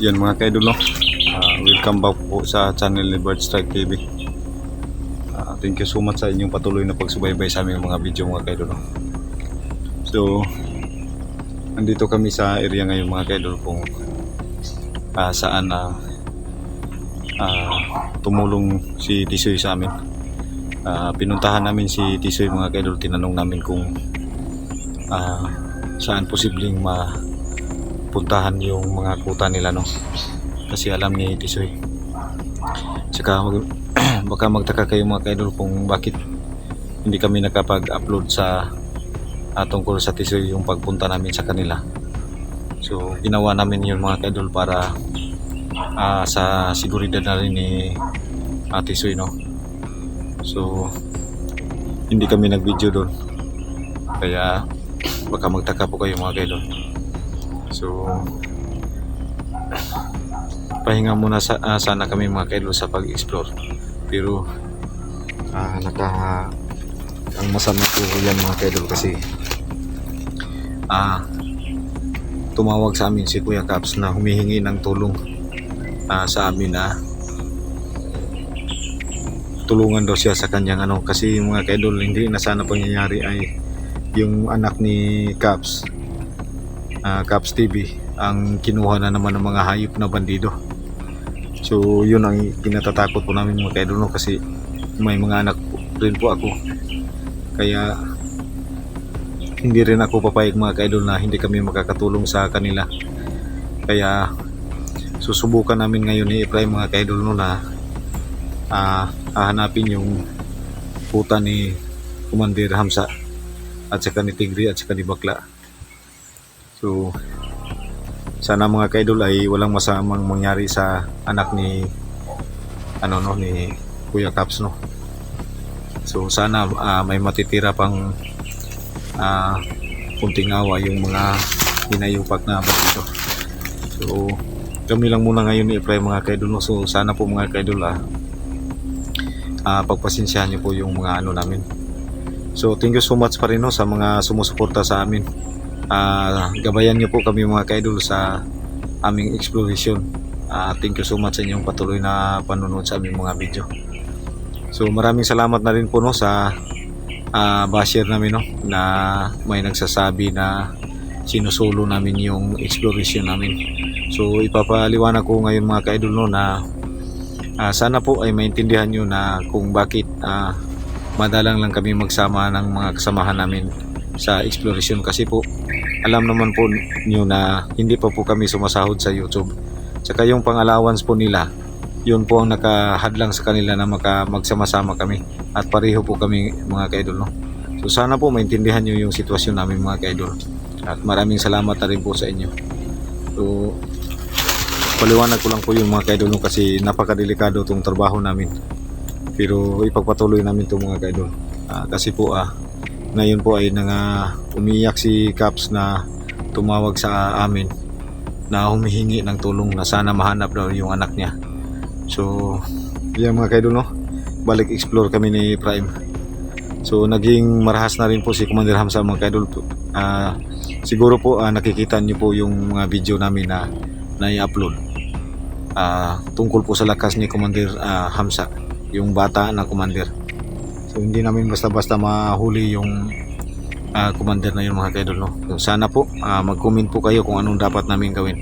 Yan mga kaidol, no? Welcome back po sa channel ni Bird Strike TV. Thank you so much sa inyong patuloy na pagsubaybay sa aming mga video mga kaidol, no? So nandito kami sa area ngayon mga kaidol kung saan tumulong si Tisoy sa amin. Pinuntahan namin si Tisoy mga kaidol, tinanong namin kung saan posibleng mapuntahan yung mga kuta nila, no? Kasi alam ni Tisoy. Tsaka baka magtaka kayo mga kaidol kung bakit hindi kami nakapag-upload sa tungkol sa Tisoy yung pagpunta namin sa kanila. So ginawa namin yun mga kaidol para sa seguridad na rin ni Tisoy, no? So hindi kami nag-video doon, kaya baka magtaka po kayo mga kaidol. So pahinga muna sana kami mga kaidol sa pag-explore, pero ang masama po yan mga kaidol kasi tumawag sa amin si Kuya Caps na humihingi ng tulong sa amin na tulungan daw siya sa kanyang kasi yung mga kaidol, hindi na sana pangyayari ay yung anak ni Caps, Caps TV ang kinuha na naman ng mga hayop na bandido. So yun ang kinatatakot po namin mga kaidol, no? Kasi may mga anak rin po ako, kaya hindi rin ako papayag mga kaidol na hindi kami makakatulong sa kanila. Kaya susubukan namin ngayon ni Efraim mga kaidol, no, na hahanapin yung puta ni Commander Hamsa at saka ni Tigre at saka ni Bakla. So sana mga kaidol ay walang masamang mangyari sa anak ni ni Kuya Caps, no. So sana may matitira pang kunting awa yung mga hinayupak na bandido. So kami lang muna ngayon ni Efraim mga kaidol, no? So sana po mga kaidol pagpasensyahan niyo po yung mga namin. So thank you so much pa rin, no, sa mga sumusuporta sa amin. Gabayan niyo po kami mga kaidol sa aming exploration. Thank you so much sa inyong patuloy na panonood sa aming mga video. So maraming salamat na rin po, no, sa basher namin, no, na may nagsasabi na sinusulo namin yung exploration namin. So ipapaliwanag ko ngayon mga kaidol, no, na sana po ay maintindihan nyo na kung bakit madalang lang kami magsama ng mga kasamahan namin sa exploration. Kasi po alam naman po nyo na hindi pa po kami sumasahod sa YouTube, tsaka yung pang-allowance po nila, yun po ang nakahadlang sa kanila na magsama-sama kami, at pareho po kami mga kaidol, no? So sana po maintindihan nyo yung sitwasyon namin mga kaidol, at maraming salamat na rin po sa inyo. So paliwanag ko lang po yung mga kaidol, no, kasi napakadelikado itong trabaho namin, pero ipagpatuloy namin itong mga kaidol. Kasi po ngayon po ay umiyak si Caps na tumawag sa amin na humihingi ng tulong na sana mahanap daw yung anak niya. So yan mga kaidol, no, balik explore kami ni Prime. So naging marahas na rin po si Commander Hamsa mga kaidol. Siguro po nakikita niyo po yung mga video namin na i-upload tungkol po sa lakas ni Commander Hamsa, yung bata na commander. So hindi namin basta-basta mahuli yung commander na yun mga kaidol, no. So sana po mag-comment po kayo kung anong dapat namin gawin.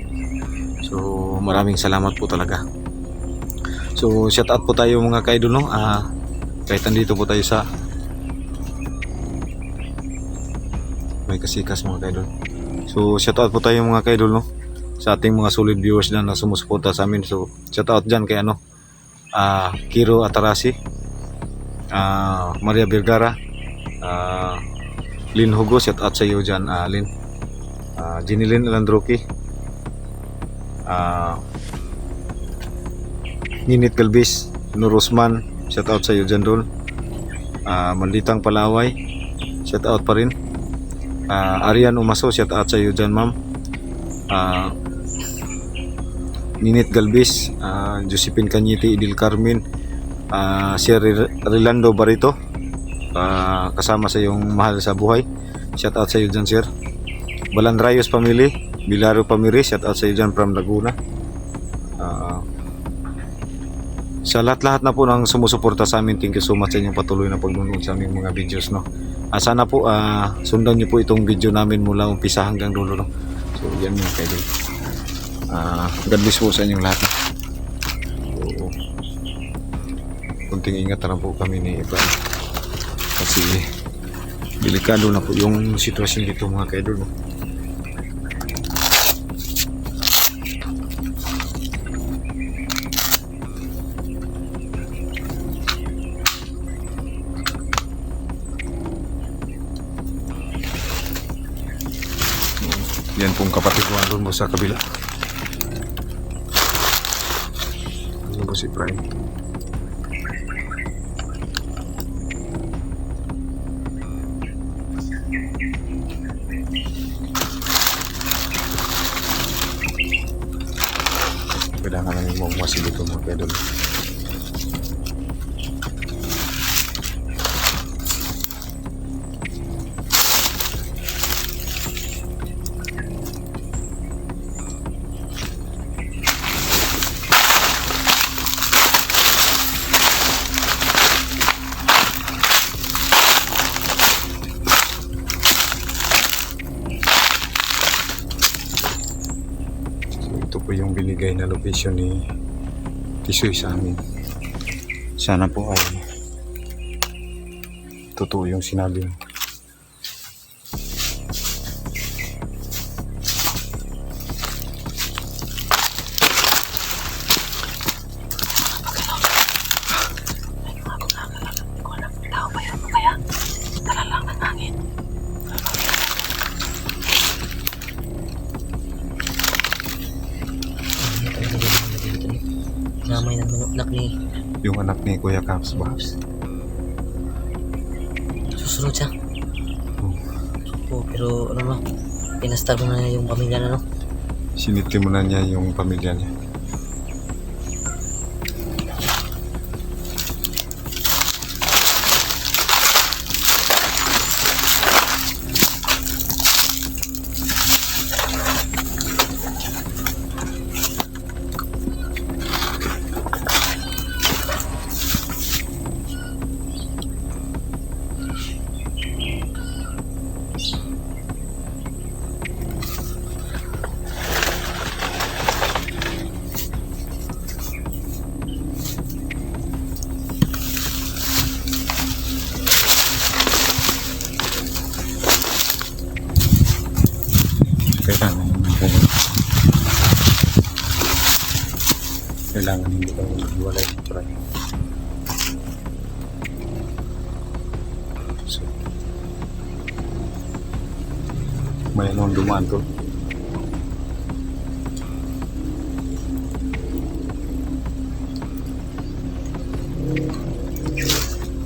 So maraming salamat po talaga. So shout out po tayo mga kaidol, no, kahit nandito po tayo sa may kasikas mga kaidol. So shout out po tayo mga kaidol, no, sa ating mga solid viewers na sumusuporta sa amin. So shout out dyan kay Kiro Atarasi, Maria Vergara, Lynn Hugo, shout out sa iyo dyan Lynn, Jinilyn Landroki, Ninit Galvis, Nur Usman, shout out sa iyo dyan Dol, Malditang Palaway, shout out pa rin, Arian Umaso, shout out sa iyo dyan ma'am, Ninit Galvis, Josephine Cañete, Idil Carmen, Sir Rilando Barito, kasama sa yung mahal sa buhay, shout out sa iyo dyan sir. Balandrayos Family, Bilaro Family, shout out sa iyo dyan from Laguna. Ah, sa lahat-lahat na po ng sumusuporta sa amin, thank you so much sa inyong patuloy na pagnunood sa aming mga videos, no. Sana po sundan niyo po itong video namin mula umpisa hanggang dulo, no. So yan mga kaidol. God bless po sa inyong lahat. So, kunting ingat na lang po kami ni Ibrahim kasi delikado na po yung sitwasyon dito mga kaidol, no. Yan pong kapatid ko doon po sa kabila. Ano po si Prime? Kailangan namin maumasi dito mga kaidol. Ito po yung binigay na location ni Tisoy sa amin. Sana po ay totoo yung sinabi mo. Namay ng anak ni Yung anak ni Kuya Caps ba? susunod siya. Oh. Oo, pero ano no, pinastar mo na yung pamilya na no. Siniti mo na niya yung pamilya niya. Kailangan hindi ka maghiwalay sa Prime. So, may anong dumaan to.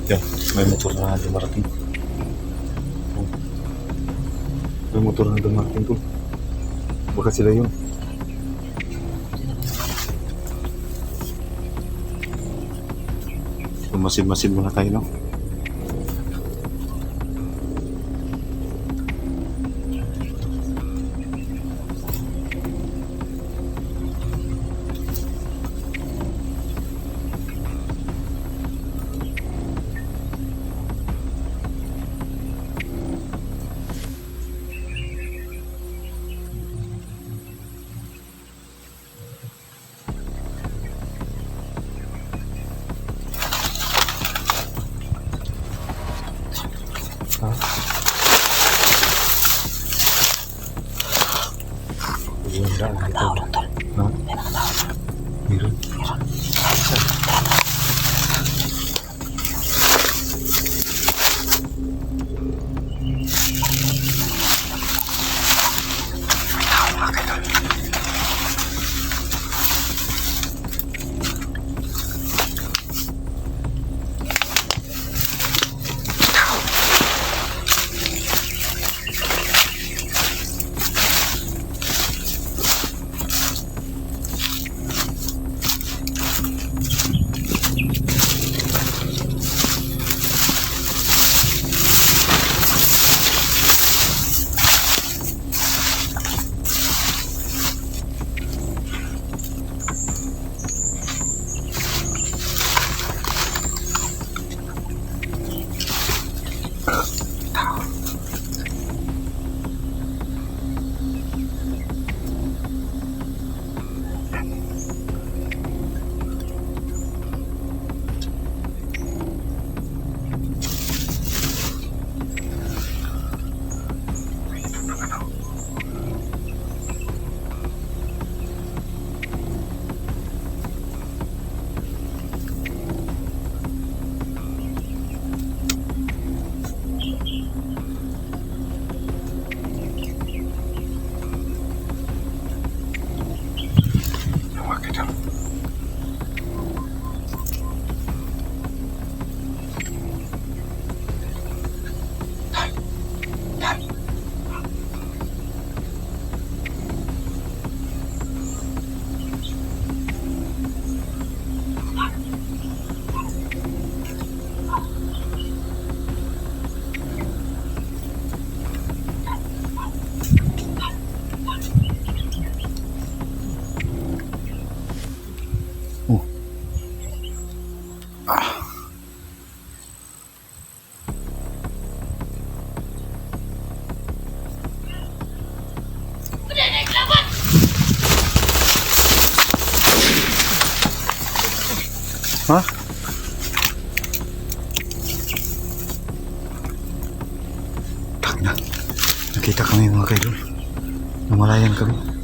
Yan, may motor na dumarating. May motor na dumarating to. Baka sila yun. Masid-masid muna tayo, no? Ha? Yung daan dito. Tao lang tol. Ha? May mga tao lang. Meron? Ha? Tak na. Nakita kami mga kaidol. Namalayan kami.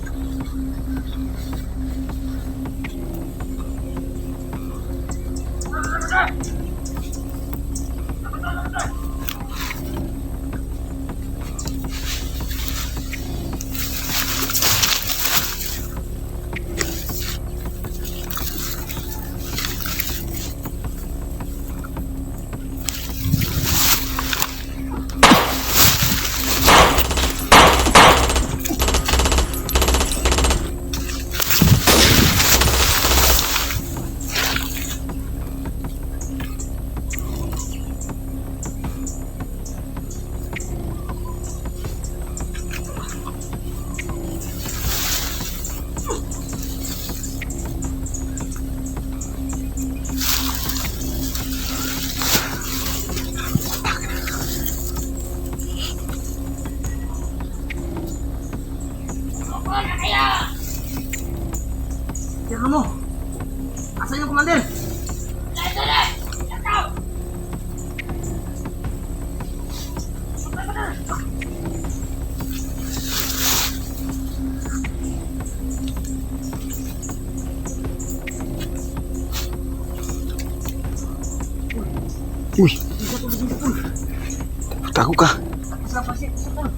Tira mo! Asan yung commander? Uy! Tago ka! Pasap, pasip, pasap.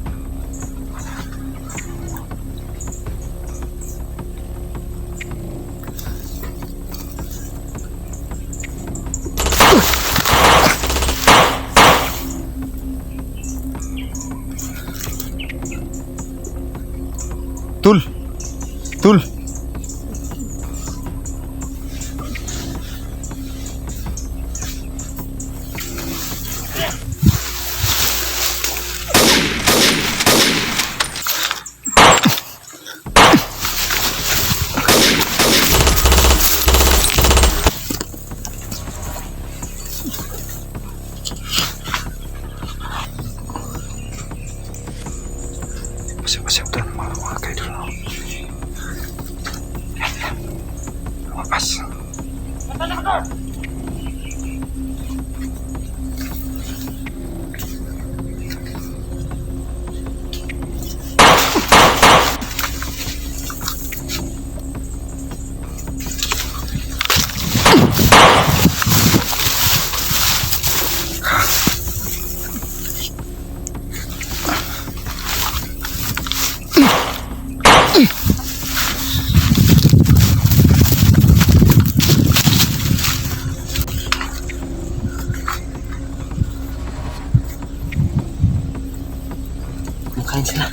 Tul! Tul! Pasok doon mga kaidol. Lumabas. Makain sila.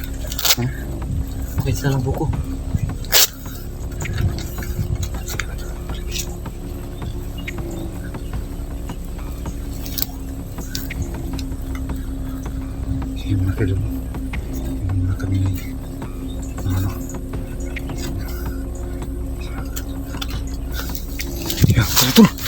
Makain sila ng buko. Sige mga kaidol. Hindi muna kami ano. Yan, tul!